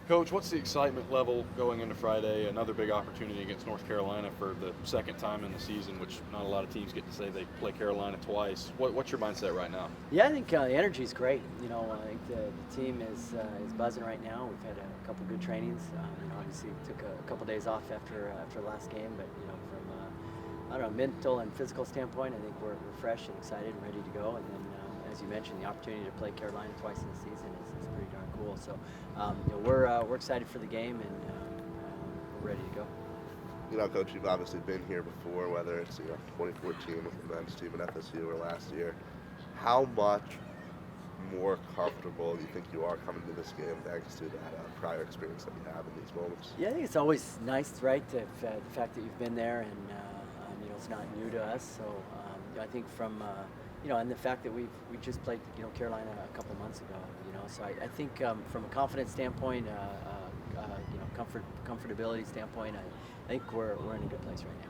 Coach, what's the excitement level going into Friday? Another big opportunity against North Carolina for the second time in the season, which not a lot of teams get to say they play Carolina twice. What's your mindset right now? Yeah, I think the energy is great. I think the team is buzzing right now. We've had a couple good trainings. Obviously took a couple days off after the last game, but from I don't know, mental and physical standpoint, I think we're fresh and excited and ready to go. And then, as you mentioned, the opportunity to play Carolina twice in the season is pretty darn cool. So, we're excited for the game and we're ready to go. Coach, you've obviously been here before, whether it's 2014 with the men's team at FSU or last year. How much more comfortable do you think you are coming to this game thanks to that prior experience that you have in these moments? Yeah, I think it's always nice, right, the fact that you've been there and it's not new to us. So I think from and the fact that we just played Carolina a couple months ago. So I think from a confidence standpoint, comfortability standpoint, I think we're in a good place right now.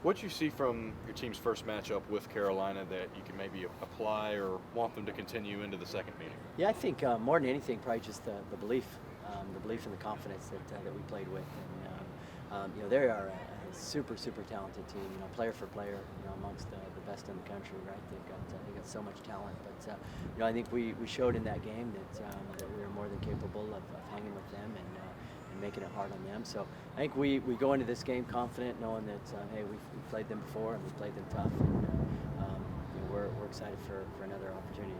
What you see from your team's first matchup with Carolina that you can maybe apply or want them to continue into the second meeting? Yeah, I think more than anything, probably just the belief and the confidence that we played with, and they are a super talented team. Player for player, amongst the best in the country, right? They got so much talent, but I think we showed in that game that we were more than capable of hanging with them and making it hard on them. So I think we go into this game confident, knowing that hey, we've played them before and we played them tough, and we're excited for another opportunity.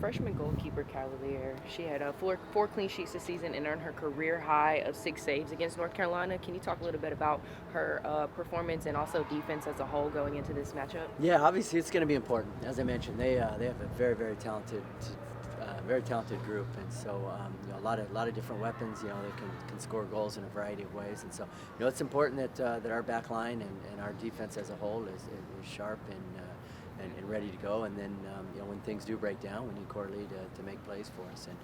Freshman goalkeeper Cavalier, she had four clean sheets this season and earned her career high of 6 saves against North Carolina. Can you talk a little bit about her performance and also defense as a whole going into this matchup? Yeah, obviously it's going to be important. As I mentioned, they have a very talented group, and so a lot of different weapons. They can score goals in a variety of ways, and so it's important that our back line and our defense as a whole is sharp and ready to go. And then when things do break down, we need Coralie to make plays for us, and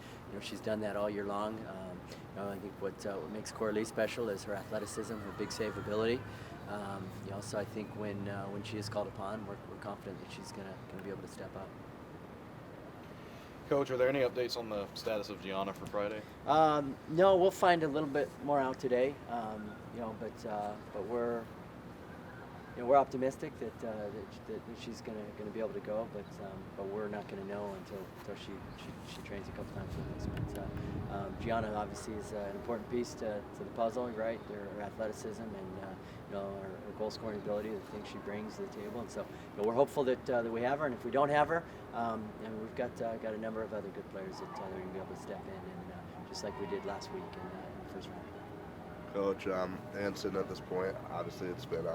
she's done that all year long. I think what makes Coralie special is her athleticism, her big save ability. So I think when she is called upon, we're confident that she's gonna be able to step up. Coach, are there any updates on the status of Gianna for Friday? No, we'll find a little bit more out today. But we're optimistic that she's gonna be able to go. But we're not gonna know until she trains a couple times with us. But Gianna obviously is an important piece to the puzzle, right? Her athleticism and her goal scoring ability, the things she brings to the table, and so we're hopeful that we have her. And if we don't have her, and we've got a number of other good players that are going to be able to step in, and just like we did last week in the first round. Coach, Anson at this point, obviously it's been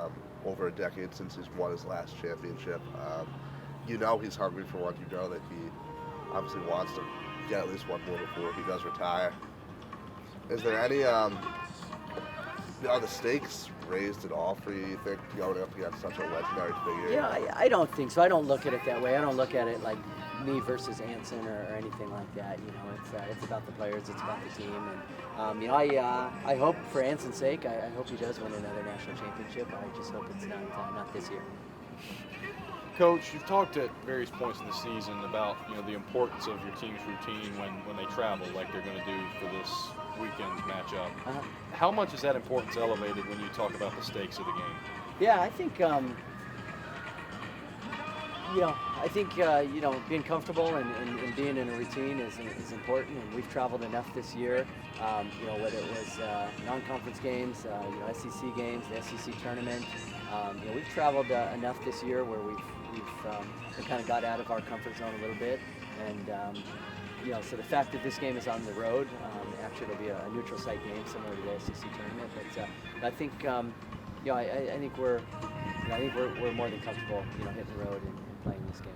over a decade since he's won his last championship. He's hungry for one. That he obviously wants to get at least one more before he does retire. Is there any are the stakes raised at all for you think, going up against such a legendary figure? Yeah, I don't think so. I don't look at it that way. I don't look at it like me versus Anson or anything like that. It's about the players, it's about the team, and I hope for Anson's sake, I hope he does win another national championship. I just hope it's not this year. Coach, you've talked at various points in the season about the importance of your team's routine when they travel, like they're going to do for this weekend's matchup. Uh-huh. How much is that importance elevated when you talk about the stakes of the game? Yeah, I think being comfortable and being in a routine is important, and we've traveled enough this year. Whether it was non-conference games, SEC games, the SEC tournament. We've traveled enough this year where we've kind of got out of our comfort zone a little bit, and so the fact that this game is on the road, actually it'll be a neutral site game similar to the SEC tournament. But I think I think we're more than comfortable hitting the road and playing this game.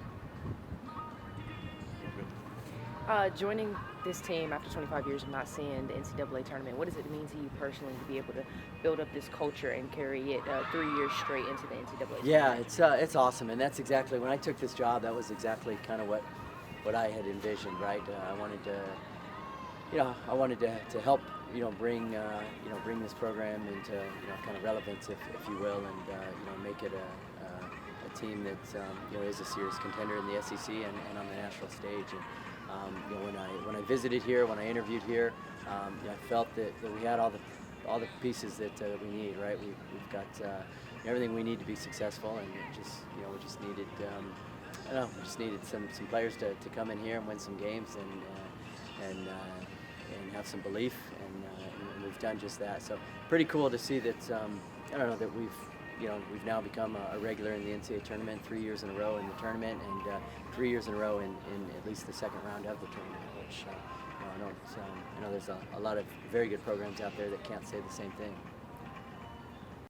Joining this team after 25 years of not seeing the NCAA tournament, what does it mean to you personally to be able to build up this culture and carry it 3 years straight into the NCAA tournament? Yeah, it's awesome, and that's exactly when I took this job. That was exactly kind of what I had envisioned, right? I wanted to help bring this program into kind of relevance, if you will, and make it a team that is a serious contender in the SEC and on the national stage. When I visited here, when I interviewed here, I felt that we had all the pieces that we need. Right, we've got everything we need to be successful, and we just needed we just needed some players to come in here and win some games and have some belief, and we've done just that. So pretty cool to see that that we've now become a regular in the NCAA tournament 3 years in a row in the tournament, and 3 years in a row in at least the second round of the tournament, which I know there's a lot of very good programs out there that can't say the same thing.